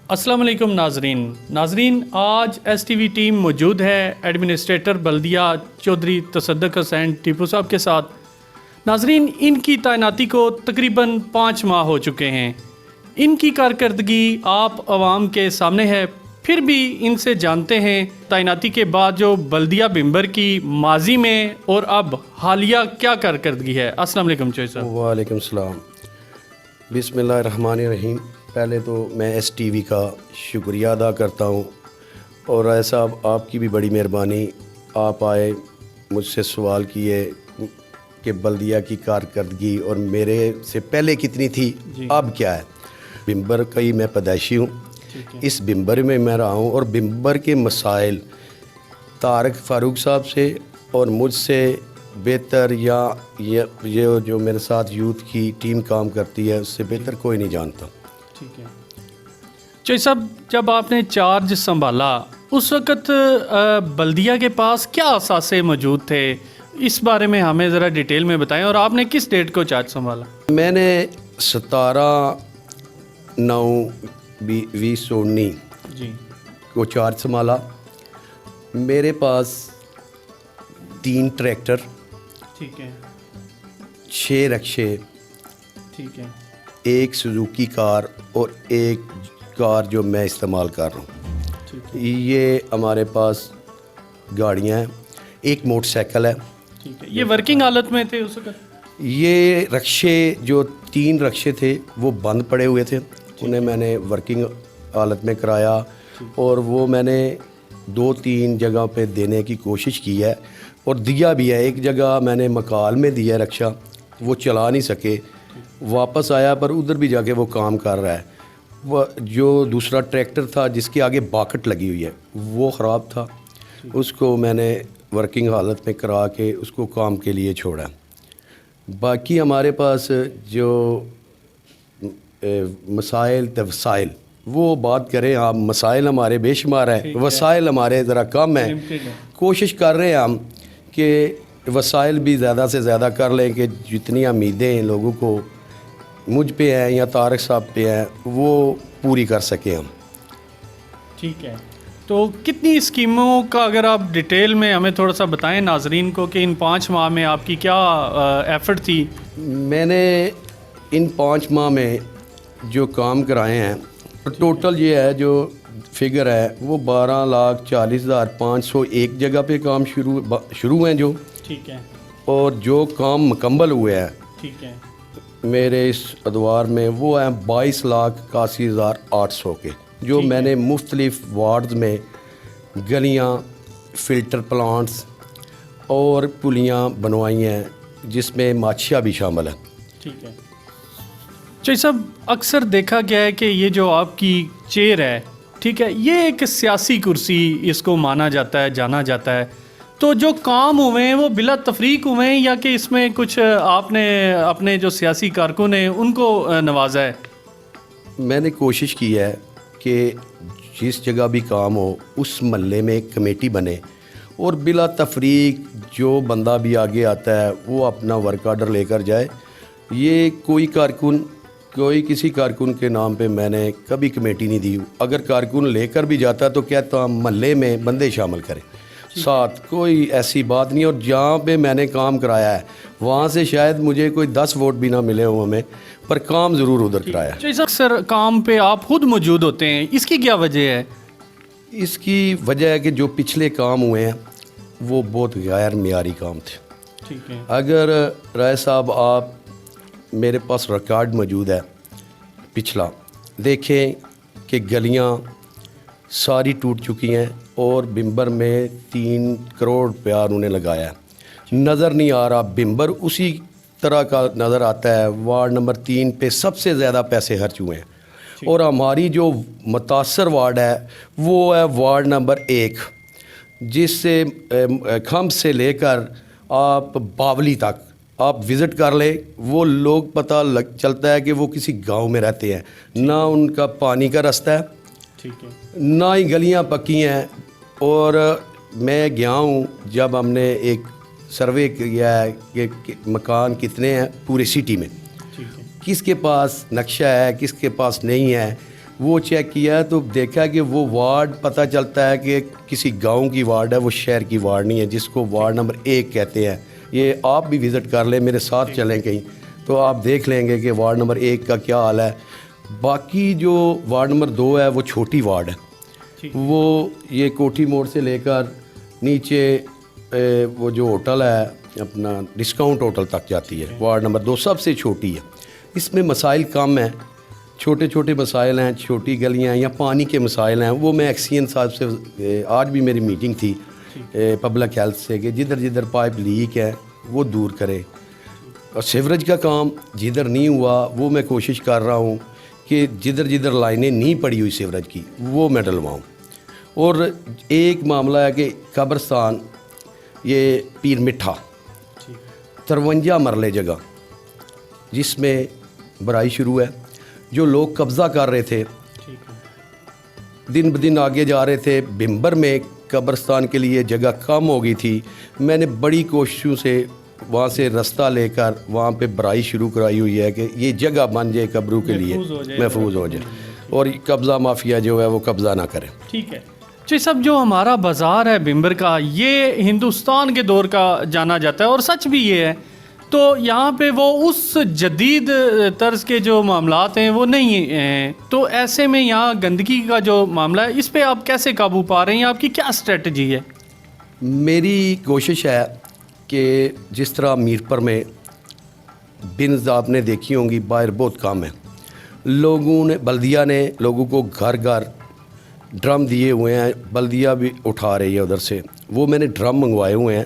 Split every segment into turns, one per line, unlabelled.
السلام علیکم ناظرین آج ایس ٹی وی ٹیم موجود ہے ایڈمنسٹریٹر بلدیہ چودھری تصدق حسین ٹیپو صاحب کے ساتھ۔ ناظرین، ان کی تعیناتی کو تقریباً 5 ماہ ہو چکے ہیں۔ ان کی کارکردگی آپ عوام کے سامنے ہے، پھر بھی ان سے جانتے ہیں تعیناتی کے بعد جو بلدیہ بمبر کی ماضی میں اور اب حالیہ کیا کارکردگی ہے۔ السلام علیکم چوہے صاحب۔
وعلیکم السلام۔ بسم اللہ الرحمن الرحیم۔ پہلے تو میں ایس ٹی وی کا شکریہ ادا کرتا ہوں، اور رائے صاحب آپ کی بھی بڑی مہربانی، آپ آئے مجھ سے سوال کیے کہ بلدیہ کی کارکردگی اور میرے سے پہلے کتنی تھی اب کیا ہے۔ بمبر کا ہی میں پیدائشی ہوں، اس بمبر میں رہا ہوں، اور بمبر کے مسائل طارق فاروق صاحب سے اور مجھ سے بہتر یا یہ جو میرے ساتھ یوتھ کی ٹیم کام کرتی ہے اس سے بہتر کوئی نہیں جانتا۔
ٹھیک ہے چوہے صاحب، جب آپ نے چارج سنبھالا اس وقت بلدیہ کے پاس کیا اثاثے موجود تھے، اس بارے میں ہمیں ذرا ڈیٹیل میں بتائیں، اور آپ نے کس ڈیٹ کو چارج سنبھالا؟
میں نے 17/9/2019
جی
کو چارج سنبھالا۔ میرے پاس 3 ٹریکٹر،
ٹھیک ہے
6 رکشے،
ٹھیک ہے
1 سوزوکی کار اور 1 کار جو میں استعمال کر رہا ہوں،
ٹھیک ہے
یہ ہمارے پاس گاڑیاں ہیں، 1 موٹر سائیکل ہے۔
ٹھیک ہے، یہ ورکنگ حالت میں تھے اس وقت؟
یہ رکشے جو 3 رکشے تھے وہ بند پڑے ہوئے تھے، انہیں میں نے ورکنگ حالت میں کرایا، اور وہ میں نے 2-3 جگہ پہ دینے کی کوشش کی ہے اور دیا بھی ہے۔ ایک جگہ میں نے مکال میں دیا رکشہ، وہ چلا نہیں سکے، واپس آیا پر ادھر بھی جا کے وہ کام کر رہا ہے۔ وہ جو دوسرا ٹریکٹر تھا جس کے آگے باکٹ لگی ہوئی ہے وہ خراب تھا، اس کو میں نے ورکنگ حالت میں کرا کے اس کو کام کے لیے چھوڑا۔ باقی ہمارے پاس جو مسائل وسائل، وہ بات کریں آپ، مسائل ہمارے بے شمار ہیں، وسائل ہمارے ذرا کم ہیں۔ کوشش کر رہے ہیں ہم کہ وسائل بھی زیادہ سے زیادہ کر لیں کہ جتنی امیدیں لوگوں کو مجھ پہ ہیں یا طارق صاحب پہ ہیں وہ پوری کر سکیں ہم۔
ٹھیک ہے، تو کتنی اسکیموں کا اگر آپ ڈیٹیل میں ہمیں تھوڑا سا بتائیں ناظرین کو کہ ان 5 ماہ میں آپ کی کیا ایفرٹ تھی؟
میں نے ان 5 ماہ میں جو کام کرائے ہیں، ٹوٹل یہ ہے جو فگر ہے وہ 12,40,500 ایک جگہ پہ کام شروع ہیں جو،
ٹھیک ہے،
اور جو کام مکمل ہوئے ہیں
ٹھیک ہے
میرے اس ادوار میں وہ ہیں 22,81,800 کے، جو میں نے مختلف وارڈز میں گلیاں، فلٹر پلانٹس اور پلیاں بنوائی ہیں، جس میں ماچھیا بھی شامل ہے۔
ٹھیک ہے چوہے صاحب، اکثر دیکھا گیا ہے کہ یہ جو آپ کی چیئر ہے، ٹھیک ہے، یہ ایک سیاسی کرسی اس کو مانا جاتا ہے، جانا جاتا ہے، تو جو کام ہوئے ہیں وہ بلا تفریق ہوئے ہیں یا کہ اس میں کچھ آپ نے اپنے جو سیاسی کارکن ہیں ان کو نوازا ہے؟
میں نے کوشش کی ہے کہ جس جگہ بھی کام ہو اس محلے میں ایک کمیٹی بنے، اور بلا تفریق جو بندہ بھی آگے آتا ہے وہ اپنا ورک آرڈر لے کر جائے۔ یہ کوئی کسی کارکن کے نام پہ میں نے کبھی کمیٹی نہیں دی۔ اگر کارکن لے کر بھی جاتا تو کہتا محلے میں بندے شامل کریں ساتھ، کوئی ایسی بات نہیں۔ اور جہاں پہ میں نے کام کرایا ہے وہاں سے شاید مجھے کوئی 10 ووٹ بھی نہ ملے ہوں ہمیں، پر کام ضرور ادھر کرایا۔
اکثر کام پہ آپ خود موجود ہوتے ہیں، اس کی کیا وجہ ہے؟
اس کی وجہ ہے کہ جو پچھلے کام ہوئے ہیں وہ بہت غیر معیاری کام تھے۔
ٹھیک ہے،
اگر رائے صاحب آپ، میرے پاس ریکارڈ موجود ہے پچھلا، دیکھیں کہ گلیاں ساری ٹوٹ چکی ہیں، اور بمبر میں 3 کروڑ روپیہ انہوں نے لگایا ہے، نظر نہیں آ رہا۔ بمبر اسی طرح کا نظر آتا ہے، وارڈ نمبر 3 پہ سب سے زیادہ پیسے خرچ ہوئے ہیں، اور ہماری جو متاثر وارڈ ہے وہ ہے وارڈ نمبر 1، جس سے کھمب سے لے کر آپ باولی تک آپ وزٹ کر لیں، وہ لوگ پتہ چلتا ہے کہ وہ کسی گاؤں میں رہتے ہیں، نہ ان کا پانی کا رستہ ہے،
ٹھیک ہے،
نہ ہی گلیاں پکی ہیں۔ اور میں گیا ہوں جب ہم نے ایک سروے کیا ہے کہ مکان کتنے ہیں پورے سٹی میں، کس کے پاس نقشہ ہے کس کے پاس نہیں ہے، وہ چیک کیا تو دیکھا کہ وہ وارڈ پتہ چلتا ہے کہ کسی گاؤں کی وارڈ ہے, وہ شہر کی وارڈ نہیں ہے, جس کو وارڈ نمبر 1 کہتے ہیں. یہ آپ بھی وزٹ کر لیں, میرے ساتھ چلیں کہیں تو آپ دیکھ لیں گے کہ وارڈ نمبر 1 کا کیا حال ہے. باقی جو وارڈ نمبر 2 ہے وہ چھوٹی وارڈ ہے, وہ یہ کوٹھی موڑ سے لے کر نیچے وہ جو ہوٹل ہے اپنا ڈسکاؤنٹ ہوٹل تک جاتی ہے. وارڈ نمبر 2 سب سے چھوٹی ہے. اس میں مسائل کم ہیں, چھوٹے چھوٹے مسائل ہیں, چھوٹی گلیاں ہیں یا پانی کے مسائل ہیں. وہ میں ایکسین صاحب سے آج بھی میری میٹنگ تھی پبلک ہیلتھ سے کہ جدھر جدھر پائپ لیک ہے وہ دور کرے. اور سیوریج کا کام جدھر نہیں ہوا وہ میں کوشش کر رہا ہوں کہ جدھر جدھر لائنیں نہیں پڑی ہوئی سیوریج کی وہ میں ڈلواؤں. اور ایک معاملہ ہے کہ قبرستان یہ پیر مٹھا 53 مرلے جگہ جس میں برائی شروع ہے. جو لوگ قبضہ کر رہے تھے دن بدن آگے جا رہے تھے. بمبر میں قبرستان کے لیے جگہ کم ہو گئی تھی. میں نے بڑی کوششوں سے وہاں سے رستہ لے کر وہاں پہ برائی شروع کرائی ہوئی ہے کہ یہ جگہ بن جائے قبروں کے لیے, محفوظ ہو جائے اور قبضہ مافیا جو ہے وہ قبضہ نہ کرے.
ٹھیک ہے جی صاحب, جو ہمارا بازار ہے بمبر کا یہ ہندوستان کے دور کا جانا جاتا ہے اور سچ بھی یہ ہے. تو یہاں پہ وہ اس جدید طرز کے جو معاملات ہیں وہ نہیں ہیں, تو ایسے میں یہاں گندگی کا جو معاملہ ہے اس پہ آپ کیسے قابو پا رہے ہیں, آپ کی کیا اسٹریٹجی ہے؟
میری کوشش ہے کہ جس طرح میرپر میں بنز آپ نے دیکھی ہوں گی باہر بہت کم ہے. لوگوں نے بلدیہ نے لوگوں کو گھر گھر ڈرم دیے ہوئے ہیں, بلدیہ بھی اٹھا رہی ہے ادھر سے. وہ میں نے ڈرم منگوائے ہوئے ہیں,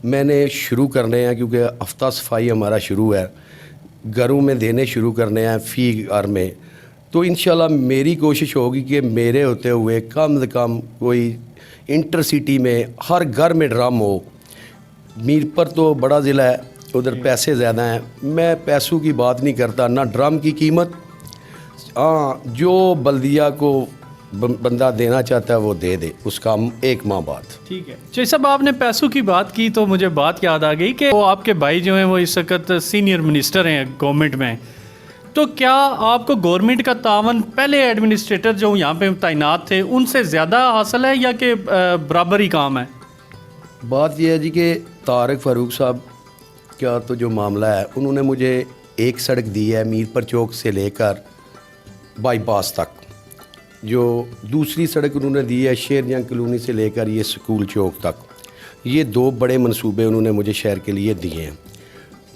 میں نے شروع کرنے ہیں کیونکہ ہفتہ صفائی ہمارا شروع ہے, گھروں میں دینے شروع کرنے ہیں فی گھر میں. تو انشاءاللہ میری کوشش ہوگی کہ میرے ہوتے ہوئے کم سے کم کوئی انٹر سٹی میں ہر گھر میں ڈرم ہو. میرپر تو بڑا ضلع ہے, ادھر پیسے زیادہ ہیں, میں پیسوں کی بات نہیں کرتا, نہ ڈرم کی قیمت. ہاں جو بلدیہ کو بندہ دینا چاہتا ہے وہ دے دے, اس کا 1 ماہ بعد.
ٹھیک ہے جی صاحب, آپ نے پیسوں کی بات کی تو مجھے بات یاد آ گئی کہ وہ آپ کے بھائی جو ہیں وہ اس وقت سینئر منسٹر ہیں گورنمنٹ میں. تو کیا آپ کو گورنمنٹ کا تعاون پہلے ایڈمنسٹریٹر جو یہاں پہ تعینات تھے ان سے زیادہ حاصل ہے یا کہ برابر ہی کام ہے؟
بات یہ ہے جی کہ طارق فاروق صاحب کا تو جو معاملہ ہے انہوں نے مجھے ایک سڑک دی ہے میرپر چوک سے لے کر بائی پاس تک. جو دوسری سڑک انہوں نے دی ہے شیر جنگ کلونی سے لے کر یہ سکول چوک تک. یہ 2 بڑے منصوبے انہوں نے مجھے شہر کے لیے دیے ہیں.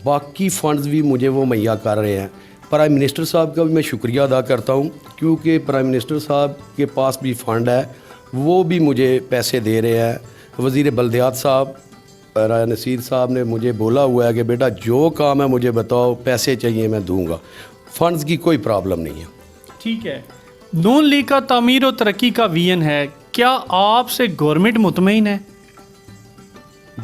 باقی فنڈز بھی مجھے وہ مہیا کر رہے ہیں. پرائم منسٹر صاحب کا بھی میں شکریہ ادا کرتا ہوں کیونکہ پرائم منسٹر صاحب کے پاس بھی فنڈ ہے, وہ بھی مجھے پیسے دے رہے ہیں. وزیر بلدیات صاحب راجہ نصیر صاحب نے مجھے بولا ہوا ہے کہ بیٹا جو کام ہے مجھے بتاؤ, پیسے چاہیے میں دوں گا. فنڈز کی کوئی پرابلم نہیں ہے.
ٹھیک ہے, نون لیگ کا تعمیر و ترقی کا ویژن ہے, کیا آپ سے گورنمنٹ مطمئن ہے؟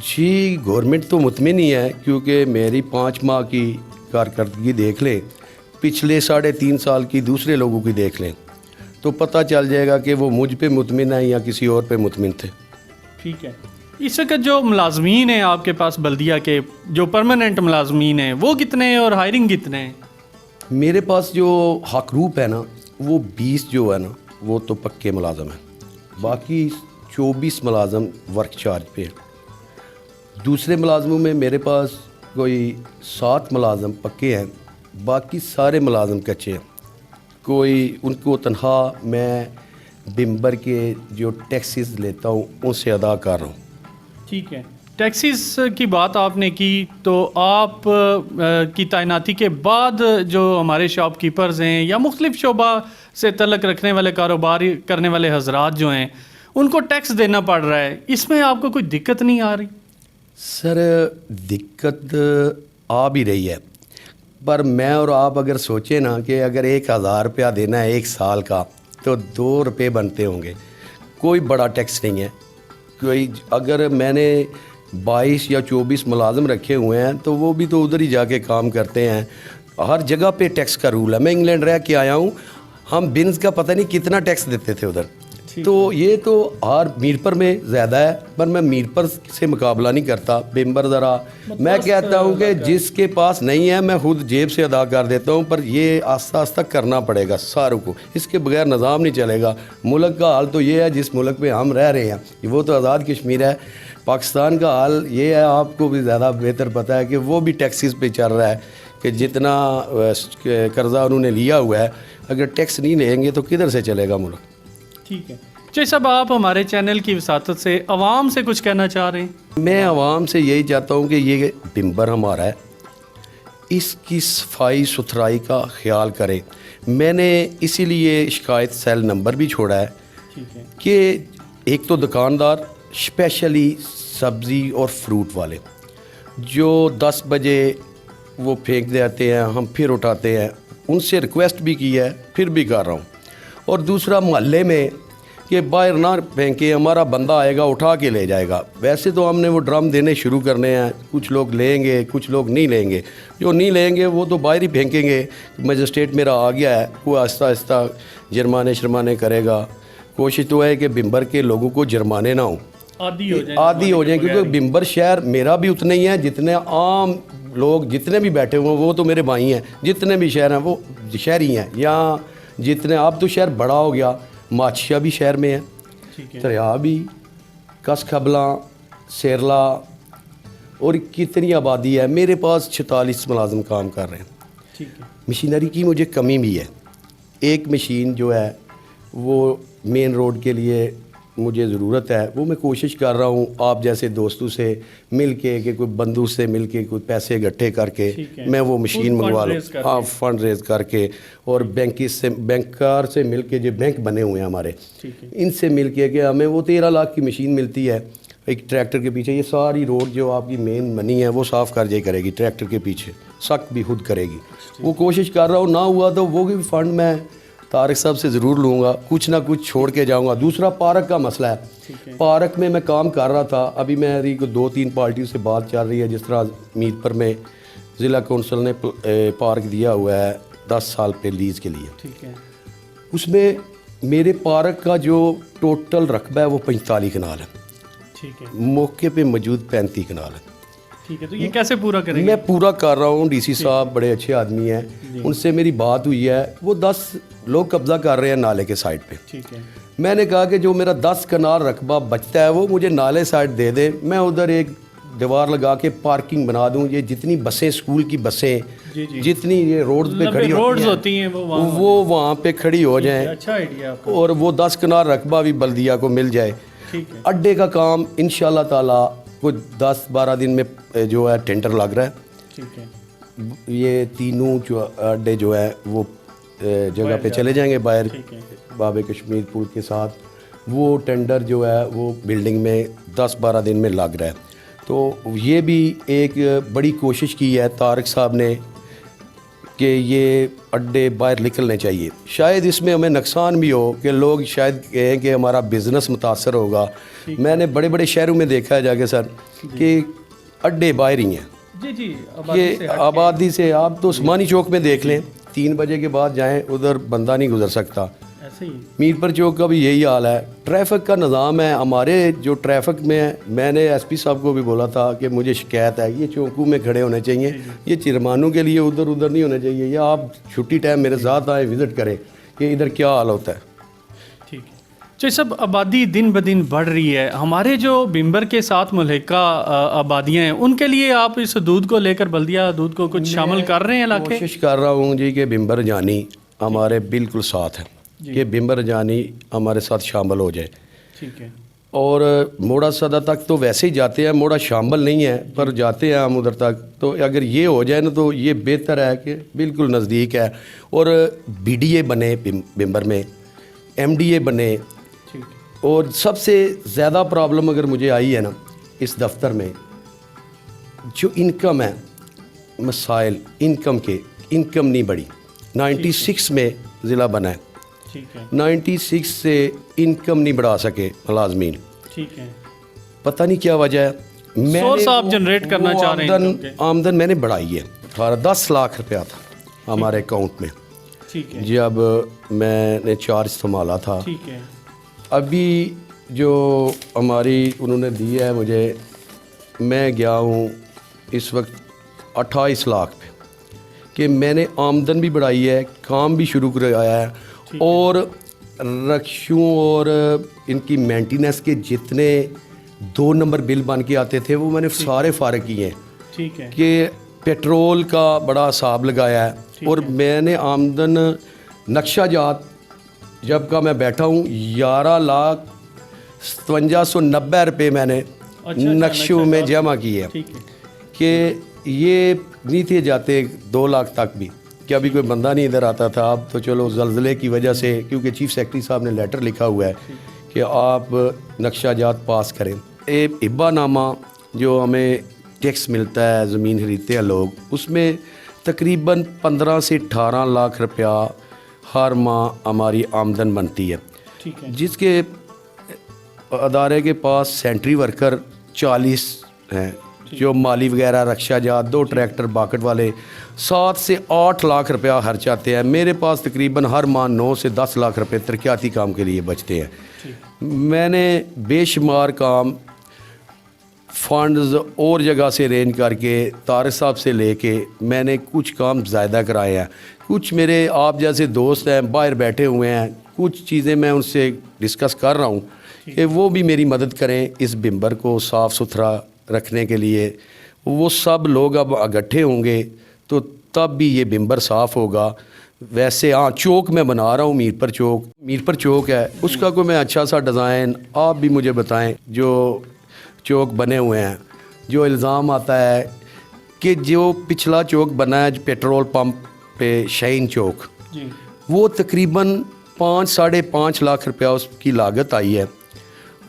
جی گورنمنٹ تو مطمئن ہی ہے کیونکہ میری 5 ماہ کی کارکردگی دیکھ لیں, پچھلے 3.5 سال کی دوسرے لوگوں کی دیکھ لیں تو پتہ چل جائے گا کہ وہ مجھ پہ مطمئن ہے یا کسی اور پہ مطمئن تھے.
ٹھیک ہے, اس وقت جو ملازمین ہیں آپ کے پاس بلدیہ کے جو پرماننٹ ملازمین ہیں وہ کتنے ہیں اور ہائرنگ کتنے ہیں؟
میرے پاس جو حقروپ ہے نا وہ 20 جو ہے نا وہ تو پکے ملازم ہیں, باقی 24 ملازم ورک چارج پہ ہیں. دوسرے ملازموں میں میرے پاس کوئی 7 ملازم پکے ہیں, باقی سارے ملازم کچے ہیں. کوئی ان کو تنخواہ میں بمبر کے جو ٹیکسز لیتا ہوں ان سے ادا کر رہا ہوں.
ٹھیک ہے, ٹیکسیز کی بات آپ نے کی تو آپ کی تعیناتی کے بعد جو ہمارے شاپ کیپرز ہیں یا مختلف شعبہ سے تعلق رکھنے والے کاروبار کرنے والے حضرات جو ہیں ان کو ٹیکس دینا پڑ رہا ہے, اس میں آپ کو کوئی دقت نہیں آ رہی؟
سر دقت آ بھی رہی ہے, پر میں اور آپ اگر سوچیں نا کہ اگر 1000 روپیہ دینا ہے 1 سال کا تو 2 روپے بنتے ہوں گے. کوئی بڑا ٹیکس نہیں ہے. کوئی اگر میں نے 22 یا 24 ملازم رکھے ہوئے ہیں تو وہ بھی تو ادھر ہی جا کے کام کرتے ہیں. ہر جگہ پہ ٹیکس کا رول ہے. میں انگلینڈ رہ کے آیا ہوں, ہم بنز کا پتہ نہیں کتنا ٹیکس دیتے تھے ادھر, تو یہ تو ہار میر پر میں زیادہ ہے، پر میں میر پر سے مقابلہ نہیں کرتا. بمبر ذرا میں کہتا ہوں کہ جس کے پاس نہیں ہے میں خود جیب سے ادا کر دیتا ہوں، پر یہ آہستہ آہستہ کرنا پڑے گا ساروں کو. اس کے بغیر نظام نہیں چلے گا. ملک کا حال تو یہ ہے جس ملک پہ ہم رہ رہے ہیں، وہ تو آزاد کشمیر ہے. پاکستان کا حال یہ ہے، آپ کو بھی زیادہ بہتر پتہ ہے کہ وہ بھی ٹیکسز پہ چل رہا ہے کہ جتنا قرضہ انہوں نے لیا ہوا ہے، اگر ٹیکس نہیں لیں گے تو کدھر سے چلے گا ملک.
ٹھیک ہے چودھری صاحب، آپ ہمارے چینل کی وساطت سے عوام سے کچھ کہنا چاہ رہے ہیں؟
میں عوام سے یہی چاہتا ہوں کہ یہ بمبر ہمارا ہے، اس کی صفائی ستھرائی کا خیال کریں. میں نے اسی لیے شکایت سیل نمبر بھی چھوڑا ہے
ٹھیک ہے
کہ ایک تو دکاندار اسپیشلی سبزی اور فروٹ والے جو 10 بجے وہ پھینک دیتے ہیں، ہم پھر اٹھاتے ہیں، ان سے ریکویسٹ بھی کی ہے، پھر بھی کر رہا ہوں. اور دوسرا محلے میں کہ باہر نہ پھینکے، ہمارا بندہ آئے گا اٹھا کے لے جائے گا. ویسے تو ہم نے وہ ڈرم دینے شروع کرنے ہیں، کچھ لوگ لیں گے کچھ لوگ نہیں لیں گے. جو نہیں لیں گے وہ تو باہر ہی پھینکیں گے. مجسٹریٹ میرا آ گیا ہے، وہ آہستہ آہستہ جرمانے کرے گا. کوشش تو ہے کہ بمبر کے لوگوں کو جرمانے نہ ہوں، عادی ہو جائیں، کیونکہ بمبر شہر میرا بھی اتنا ہی ہے جتنے عام لوگ جتنے بھی بیٹھے ہوئے ہیں وہ تو میرے بھائی ہیں. جتنے بھی شہر ہیں وہ شہری ہیں. یہاں جتنے اب تو شہر بڑا ہو گیا، ماچھیا بھی شہر میں ہے، دریا بھی، کس کھبلاں، سیرلا، اور کتنی آبادی ہے. میرے پاس 46 ملازم کام کر رہے ہیں. مشینری کی مجھے کمی بھی ہے. ایک مشین جو ہے وہ مین روڈ کے لیے مجھے ضرورت ہے، وہ میں کوشش کر رہا ہوں آپ جیسے دوستوں سے مل کے کہ کوئی بندوں سے مل کے کوئی پیسے اکٹھے کر کے میں وہ مشین منگوا لوں. ہاں، فنڈ ریز کر کے، اور بینکار سے مل کے جو بینک بنے ہوئے ہیں ہمارے، ان سے مل کے کہ ہمیں وہ 13 لاکھ کی مشین ملتی ہے ایک ٹریکٹر کے پیچھے. یہ ساری روڈ جو آپ کی مین بنی ہے وہ صاف کر جائے کرے گی، ٹریکٹر کے پیچھے سخت بھی خود کرے گی. وہ کوشش کر رہا ہوں، نہ ہوا تو وہ بھی فنڈ میں طارق صاحب سے ضرور لوں گا، کچھ نہ کچھ چھوڑ کے جاؤں گا. دوسرا پارک کا مسئلہ ہے. پارک میں کام کر رہا تھا، ابھی میری 2-3 پارٹیوں سے بات چل رہی ہے. جس طرح میر پر میں ضلع کونسل نے پارک دیا ہوا ہے 10 سال پہ لیز کے لیے. اس میں میرے پارک کا جو ٹوٹل رقبہ ہے وہ 45 کنال ہے. موقع پہ موجود 35 کنال ہے.
تو یہ کیسے پورا کریں گے؟
میں پورا کر رہا ہوں. ڈی سی صاحب بڑے اچھے آدمی ہیں، ان سے میری بات ہوئی ہے. وہ 10 لوگ قبضہ کر رہے ہیں نالے کے سائڈ پہ. میں نے کہا کہ جو میرا 10 کنال رقبہ بچتا ہے وہ مجھے نالے سائڈ دے دے، میں ادھر ایک دیوار لگا کے پارکنگ بنا دوں. یہ جتنی بسیں اسکول کی بسیں جتنی یہ روڈز پہ کھڑی ہوتی ہیں وہ وہاں پہ کھڑی ہو جائیں، اور وہ 10 کنال رقبہ بھی بلدیہ کو مل جائے. اڈے کا کام انشاءاللہ تعالی کچھ 10-12 دن میں جو ہے ٹینڈر لگ رہا ہے. یہ تینوں جو اڈے جو ہے وہ جگہ پہ چلے جائیں گے باہر باب کشمیر پول کے ساتھ. وہ ٹینڈر جو ہے وہ بلڈنگ میں 10-12 دن میں لگ رہا ہے. تو یہ بھی ایک بڑی کوشش کی ہے طارق صاحب نے کہ یہ اڈے باہر نکلنے چاہیے. شاید اس میں ہمیں نقصان بھی ہو کہ لوگ شاید کہیں کہ ہمارا بزنس متاثر ہوگا. میں نے بڑے بڑے شہروں میں دیکھا ہے جا کے سر کہ اڈے باہر ہی ہیں. یہ آبادی سے آپ تو عثمانی چوک میں دیکھ لیں، 3 بجے کے بعد جائیں ادھر بندہ نہیں گزر سکتا. میر پر چوک کا بھی یہی حال ہے. ٹریفک کا نظام ہے ہمارے جو ٹریفک میں ہے. میں نے ایس پی صاحب کو بھی بولا تھا کہ مجھے شکایت ہے، یہ چوکوں میں کھڑے ہونے چاہیے، یہ چرمانوں کے لیے ادھر نہیں ہونے چاہیے. یا آپ چھٹی ٹائم میرے ساتھ آئیں، وزٹ کریں کہ ادھر کیا حال ہوتا ہے.
جو سب آبادی دن بدن بڑھ رہی ہے، ہمارے جو بمبر کے ساتھ ملحقہ آبادیاں ہیں ان کے لیے آپ اس دودھ کو لے کر بلدیہ دودھ کو کچھ شامل کر رہے ہیں علاقے؟
کوشش کر رہا ہوں جی کہ بمبر جانی ہمارے بالکل ساتھ ہے کہ بمبر جانی ہمارے ساتھ شامل ہو جائے. اور موڑا صدا تک تو ویسے ہی جاتے ہیں، موڑا شامل نہیں ہے پر جاتے ہیں ہم ادھر تک. تو اگر یہ ہو جائے نا تو یہ بہتر ہے کہ بالکل نزدیک ہے. اور بی ڈی اے بنے بمبر میں، ایم ڈی اے بنے. اور سب سے زیادہ پرابلم اگر مجھے آئی ہے نا اس دفتر میں، جو انکم ہے، مسائل انکم کے، انکم نہیں بڑھی. 96 میں ضلع بنا ہے، 96 سے انکم نہیں بڑھا سکے ملازمین. پتہ نہیں کیا وجہ ہے. میں
آپ جنریٹ کرنا چاہ رہے ہیں.
آمدن میں نے بڑھائی ہے. 10 لاکھ روپیہ تھا ہمارے اکاؤنٹ میں جب میں نے چارج سنبھالا تھا. ابھی جو ہماری انہوں نے دی ہے مجھے، میں گیا ہوں اس وقت 28 لاکھ پہ، کہ میں نے آمدن بھی بڑھائی ہے، کام بھی شروع کرایا ہے، اور رکشوں اور ان کی مینٹیننس کے جتنے 2 نمبر بل بن کے آتے تھے وہ میں نے سارے فارغ کیے ہیں،
ٹھیک ہے،
کہ پیٹرول کا بڑا حساب لگایا ہے، اور میں نے آمدن نقشہ جات جب کا میں بیٹھا ہوں 11,57,90 روپے میں نے نقشوں میں جمع کیے ہیں، کہ یہ نہیں تھے جاتے 2 لاکھ تک بھی، کہ ابھی کوئی بندہ نہیں ادھر آتا تھا۔ اب تو چلو زلزلے کی وجہ سے، کیونکہ چیف سیکرٹری صاحب نے لیٹر لکھا ہوا ہے کہ آپ نقشہ جات پاس کریں۔ ایک ہبہ نامہ جو ہمیں ٹیکس ملتا ہے، زمین خریدتے ہیں لوگ، اس میں تقریباً 15 سے 18 لاکھ روپیہ ہر ماہ ہماری آمدن بنتی ہے، جس کے ادارے کے پاس سینٹری ورکر 40 ہیں، جو مالی وغیرہ، رکشہ جات، 2 ٹریکٹر باکٹ والے، 7 سے 8 لاکھ روپیہ خرچ آتے ہیں۔ میرے پاس تقریباً ہر ماہ 9 سے 10 لاکھ روپے ترقیاتی کام کے لیے بچتے ہیں۔ میں نے بے شمار کام فنڈز اور جگہ سے ارینج کر کے، طارق صاحب سے لے کے، میں نے کچھ کام زیادہ کرائے ہیں۔ کچھ میرے آپ جیسے دوست ہیں باہر بیٹھے ہوئے ہیں، کچھ چیزیں میں ان سے ڈسکس کر رہا ہوں کہ وہ بھی میری مدد کریں اس بمبر کو صاف ستھرا رکھنے کے لیے۔ وہ سب لوگ اب اکٹھے ہوں گے تو تب بھی یہ بمبر صاف ہوگا۔ ویسے ہاں، چوک میں بنا رہا ہوں، میر پر چوک ہے، اس کا کوئی میں اچھا سا ڈیزائن آپ بھی مجھے بتائیں۔ جو چوک بنے ہوئے ہیں، جو الزام آتا ہے کہ جو پچھلا چوک بنا ہے پیٹرول پمپ پہ، شہین چوک، وہ تقریباً 5-5.5 لاکھ روپیہ اس کی لاگت آئی ہے۔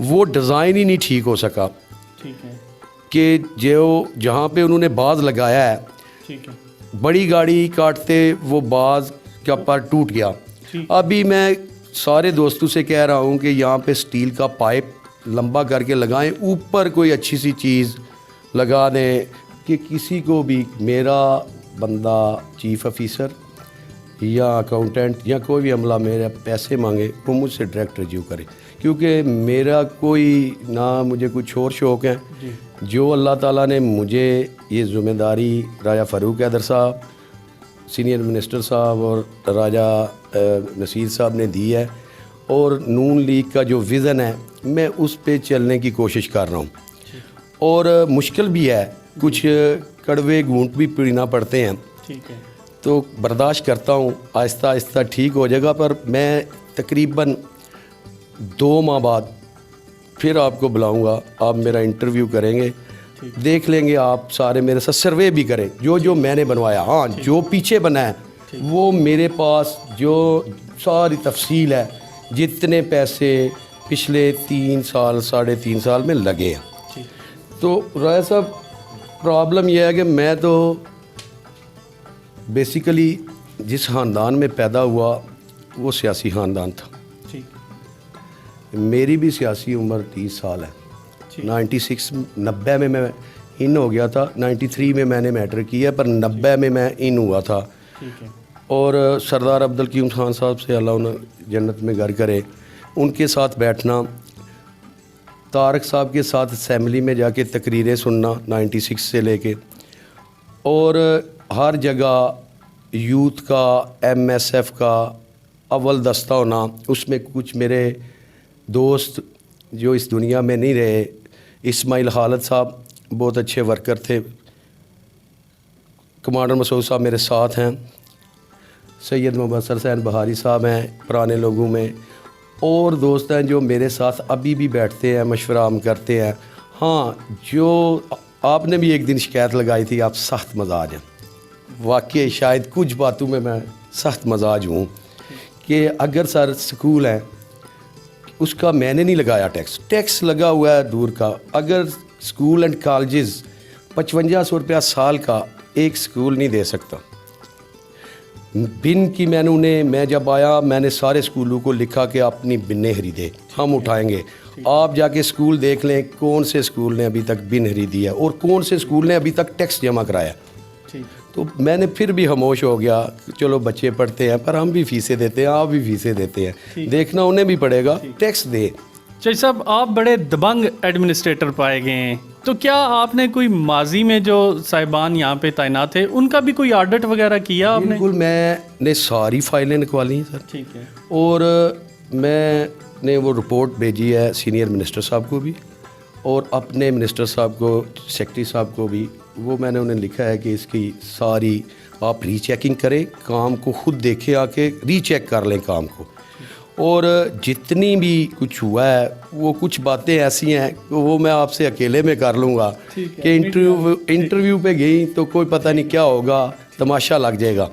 وہ ڈیزائن ہی نہیں ٹھیک ہو سکا، کہ جو جہاں پہ انہوں نے باز لگایا ہے، بڑی گاڑی کاٹتے وہ باز کا پر ٹوٹ گیا۔ ابھی میں سارے دوستوں سے کہہ رہا ہوں کہ یہاں پہ سٹیل کا پائپ لمبا کر کے لگائیں، اوپر کوئی اچھی سی چیز لگا دیں کہ کسی کو بھی، میرا بندہ چیف آفیسر یا اکاؤنٹنٹ یا کوئی بھی عملہ میرے پیسے مانگے، وہ مجھ سے ڈائریکٹ ریجیو کرے، کیونکہ میرا کوئی نہ مجھے کچھ اور شوق ہے۔ جو اللہ تعالیٰ نے مجھے یہ ذمہ داری راجہ فاروق حیدر صاحب، سینئر منسٹر صاحب، اور راجہ نصیر صاحب نے دی ہے، اور نون لیگ کا جو ویژن ہے، میں اس پہ چلنے کی کوشش کر رہا ہوں۔ اور مشکل بھی ہے، کچھ کڑوے گھونٹ بھی پینا پڑتے ہیں، تو برداشت کرتا ہوں، آہستہ آہستہ ٹھیک ہو جائے گا۔ پر میں تقریباً 2 ماہ بعد پھر آپ کو بلاؤں گا، آپ میرا انٹرویو کریں گے، دیکھ لیں گے، آپ سارے میرے ساتھ سروے بھی کریں جو میں نے بنوایا۔ ہاں، جو پیچھے بنا ہے وہ میرے پاس جو ساری تفصیل ہے، جتنے پیسے پچھلے 3 سال 3.5 سال میں لگے ہیں۔ تو رائے صاحب، پرابلم یہ ہے کہ میں تو بیسیکلی جس خاندان میں پیدا ہوا وہ سیاسی خاندان تھا۔ میری بھی سیاسی عمر 30 سال ہے۔ 90 میں ان ہو گیا تھا، 93 میں میں نے میٹرک کیا، پر 90 میں میں ان ہوا تھا۔ اور سردار عبدالقیوم خان صاحب سے اللہ انہیں جنت میں گھر کرے، ان کے ساتھ بیٹھنا، طارق صاحب کے ساتھ اسمبلی میں جا کے تقریریں سننا 96 سے لے کے، اور ہر جگہ یوتھ کا، MSF کا اول دستہ ہونا۔ اس میں کچھ میرے دوست جو اس دنیا میں نہیں رہے، اسماعیل خالد صاحب بہت اچھے ورکر تھے، کمانڈر مسعود صاحب میرے ساتھ ہیں، سید مبصر حسین بہاری صاحب ہیں پرانے لوگوں میں، اور دوست ہیں جو میرے ساتھ ابھی بھی بیٹھتے ہیں، مشورہ ہم کرتے ہیں۔ ہاں، جو آپ نے بھی ایک دن شکایت لگائی تھی، آپ سخت مزاج ہیں، واقعی شاید کچھ باتوں میں سخت مزاج ہوں، کہ اگر سر سکول ہے اس کا میں نے نہیں لگایا ٹیکس لگا ہوا ہے دور کا، اگر سکول اینڈ کالجز 5500 روپیہ سال کا ایک سکول نہیں دے سکتا۔ بن کی میں جب آیا، میں نے سارے سکولوں کو لکھا کہ اپنی بنیں خریدے، ہم اٹھائیں گے۔ آپ جا کے سکول دیکھ لیں کون سے سکول نے ابھی تک بن خریدی ہے اور کون سے سکول نے ابھی تک ٹیکس جمع کرایا۔ تو میں نے پھر بھی خاموش ہو گیا، چلو بچے پڑھتے ہیں پر ہم بھی فیسیں دیتے ہیں، آپ بھی فیسیں دیتے ہیں، دیکھنا انہیں بھی پڑے گا، ٹیکس دے۔
چودھری صاحب آپ بڑے دبنگ ایڈمنسٹریٹر پائے گئے ہیں، تو کیا آپ نے کوئی ماضی میں جو صاحبان یہاں پہ تعینات تھے ان کا بھی کوئی آڈٹ وغیرہ کیا آپ نے؟
بالکل، میں نے ساری فائلیں نکوالی ہیں سر،
ٹھیک ہے،
اور میں نے وہ رپورٹ بھیجی ہے سینئر منسٹر صاحب کو بھی اور اپنے منسٹر صاحب کو، سیکرٹری صاحب کو بھی، وہ میں نے انہیں لکھا ہے کہ اس کی ساری آپ ری چیکنگ کریں، کام کو خود دیکھیں، آ کے ری چیک کر لیں کام کو، اور جتنی بھی کچھ ہوا ہے وہ کچھ باتیں ایسی ہیں کہ وہ میں آپ سے اکیلے میں کر لوں گا کہ انٹرویو پہ گئی تو کوئی پتہ نہیں کیا ہوگا، تماشا لگ جائے گا۔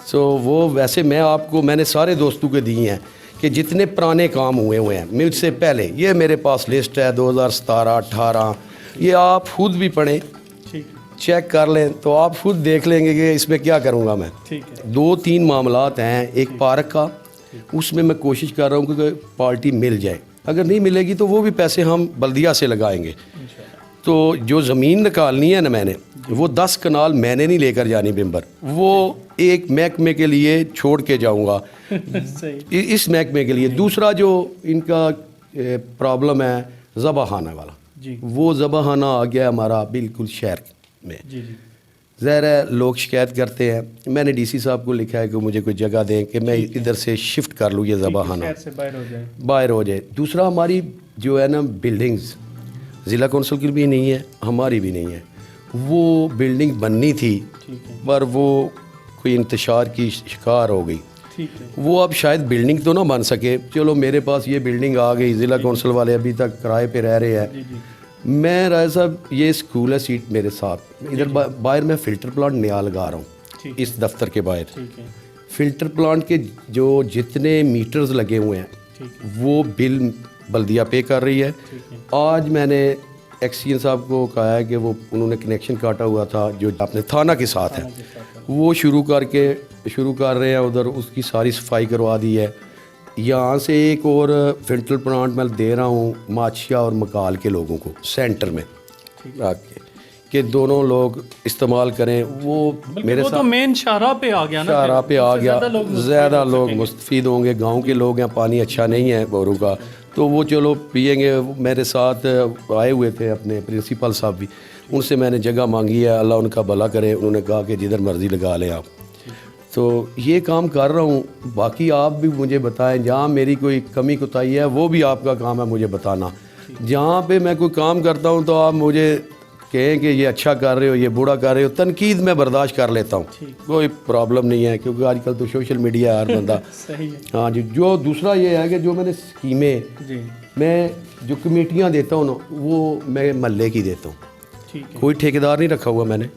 سو وہ ویسے میں نے سارے دوستوں کے دیے ہیں کہ جتنے پرانے کام ہوئے ہیں مجھ سے پہلے، یہ میرے پاس لسٹ ہے 2017 18، یہ آپ خود بھی پڑھیں، چیک کر لیں تو آپ خود دیکھ لیں گے کہ اس میں کیا کروں گا میں۔ 2-3 معاملات ہیں، ایک پارک کا، اس میں کوشش کر رہا ہوں کہ پارٹی مل جائے، اگر نہیں ملے گی تو وہ بھی پیسے ہم بلدیہ سے لگائیں گے۔ تو جو زمین نکالنی ہے نا میں نے، وہ 10 کنال میں نے نہیں لے کر جانی بمبر، وہ ایک محکمے کے لیے چھوڑ کے جاؤں گا اس محکمے کے لیے۔ دوسرا جو ان کا پرابلم ہے ذبح خانہ والا، وہ ذبح خانہ آ گیا ہمارا بالکل شہر میں، ظاہر ہے لوگ شکایت کرتے ہیں، میں نے ڈی سی صاحب کو لکھا ہے کہ مجھے کوئی جگہ دیں کہ میں ادھر سے شفٹ کر لوں، یہ ذبح خانہ باہر ہو جائے۔ دوسرا ہماری جو ہے نا بلڈنگز، ضلع کونسل کی بھی نہیں ہے، ہماری بھی نہیں ہے، وہ بلڈنگ بننی تھی پر وہ کوئی انتشار کی شکار ہو گئی، وہ اب شاید بلڈنگ تو نہ بن سکے، چلو میرے پاس یہ بلڈنگ آ گئی، ضلع کونسل والے ابھی تک کرائے پہ رہ رہے ہیں۔ میں رائے صاحب یہ اسکول ہے سیٹ میرے ساتھ، ادھر باہر میں فلٹر پلانٹ نیا لگا رہا ہوں اس دفتر کے باہر، فلٹر پلانٹ کے جو جتنے میٹرز لگے ہوئے ہیں وہ بل بلدیہ پے کر رہی ہے۔ آج میں نے ایکسین صاحب کو کہا ہے کہ وہ انہوں نے کنیکشن کاٹا ہوا تھا جو اپنے تھانہ کے ساتھ ہے، وہ شروع کر رہے ہیں، ادھر اس کی ساری صفائی کروا دی ہے۔ یہاں سے ایک اور فلٹر پلانٹ میں دے رہا ہوں ماچھیا اور مکال کے لوگوں کو سینٹر میں کہ دونوں لوگ استعمال کریں۔ وہ میرے ساتھ
مین شاہراہ پہ آ گیا،
شاہراہ پہ آ گیا، زیادہ لوگ مستفید ہوں گے، گاؤں کے لوگ ہیں، پانی اچھا نہیں ہے بوروں کا تو وہ چلو پئیں گے۔ میرے ساتھ آئے ہوئے تھے اپنے پرنسپل صاحب بھی، ان سے میں نے جگہ مانگی ہے، اللہ ان کا بھلا کرے، انہوں نے کہا کہ جدھر مرضی لگا لیں آپ۔ تو یہ کام کر رہا ہوں، باقی آپ بھی مجھے بتائیں جہاں میری کوئی کمی کوتاہی ہے وہ بھی آپ کا کام ہے مجھے بتانا۔ جہاں پہ میں کوئی کام کرتا ہوں تو آپ مجھے کہیں کہ یہ اچھا کر رہے ہو، یہ برا کر رہے ہو، تنقید میں برداشت کر لیتا ہوں، کوئی پرابلم نہیں ہے، کیونکہ آج کل تو سوشل میڈیا ہے ہر بندہ۔ ہاں جی، جو دوسرا یہ ہے کہ جو میں نے اسکیمیں، میں جو کمیٹیاں دیتا ہوں نا وہ میں محلے کی دیتا ہوں، کوئی ٹھیکیدار نہیں رکھا ہوا میں نے،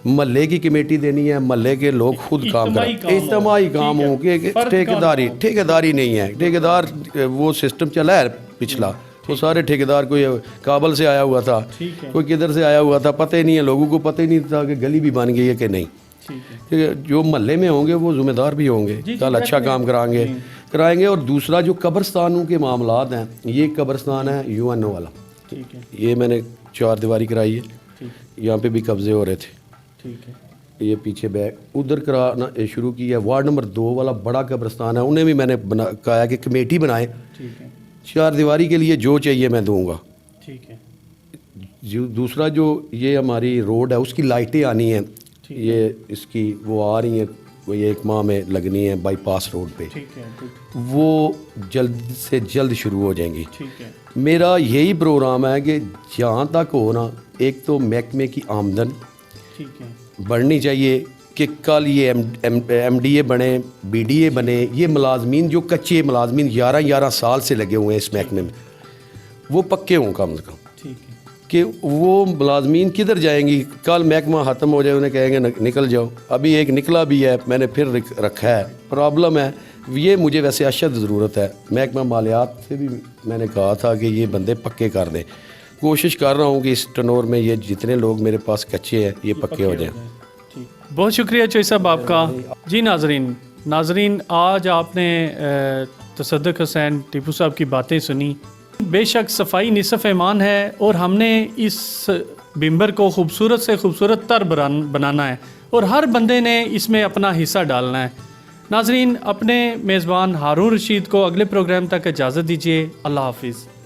محلے کی کمیٹی دینی ہے، محلے کے لوگ خود کام کریں، اجتماعی کام ہوں کہ ٹھیکیداری نہیں ہے۔ ٹھیکیدار وہ سسٹم چلا ہے پچھلا، وہ سارے ٹھیکیدار کوئی کابل سے آیا ہوا تھا، کوئی کدھر سے آیا ہوا تھا، پتہ ہی نہیں ہے، لوگوں کو پتہ ہی نہیں تھا کہ گلی بھی بن گئی ہے کہ نہیں۔ جو محلے میں ہوں گے وہ ذمہ دار بھی ہوں گے، کل اچھا کام کرائیں گے۔ اور دوسرا جو قبرستانوں کے معاملات ہیں، یہ قبرستان ہے UNO والا، یہ میں نے 4 دیواری کرائی ہے، یہاں پہ بھی قبضے ہو رہے تھے، یہ پیچھے بیک ادھر کرانا شروع کیا ہے۔ وارڈ نمبر 2 والا بڑا قبرستان ہے، انہیں بھی میں نے کہا کہ کمیٹی بنائیں، 4 دیواری کے لیے جو چاہیے میں دوں گا۔ دوسرا جو یہ ہماری روڈ ہے اس کی لائٹیں آنی ہیں، یہ اس کی وہ آ رہی ہیں، وہ 1 ماہ میں لگنی ہے بائی پاس روڈ پہ، وہ جلد سے جلد شروع ہو جائیں گی۔ میرا یہی پروگرام ہے کہ جہاں تک ہو نا، ایک تو محکمے کی آمدن بڑھنی چاہیے کہ کل یہ MDA بنے، BDA بنے، یہ ملازمین جو کچے ملازمین 11 سال سے لگے ہوئے ہیں اس محکمے میں، وہ پکے ہوں کم از کم، کہ وہ ملازمین کدھر جائیں گی، کل محکمہ ختم ہو جائے انہیں کہیں گے نکل جاؤ۔ ابھی ایک نکلا بھی ہے، میں نے پھر رکھا ہے، پرابلم ہے یہ، مجھے ویسے اشد ضرورت ہے۔ محکمہ مالیات سے بھی میں نے کہا تھا کہ یہ بندے پکے کر دیں، کوشش کر رہا ہوں کہ اس ٹنور میں یہ جتنے لوگ میرے پاس کچے ہیں یہ پکے ہو جائیں۔
بہت شکریہ چوئی صاحب آپ کا۔ جی ناظرین، آج آپ نے تصدق حسین ٹیپو صاحب کی باتیں سنی۔ بے شک صفائی نصف ایمان ہے، اور ہم نے اس بمبر کو خوبصورت سے خوبصورت تر بنانا ہے اور ہر بندے نے اس میں اپنا حصہ ڈالنا ہے۔ ناظرین، اپنے میزبان ہارون رشید کو اگلے پروگرام تک اجازت دیجیے۔ اللہ حافظ۔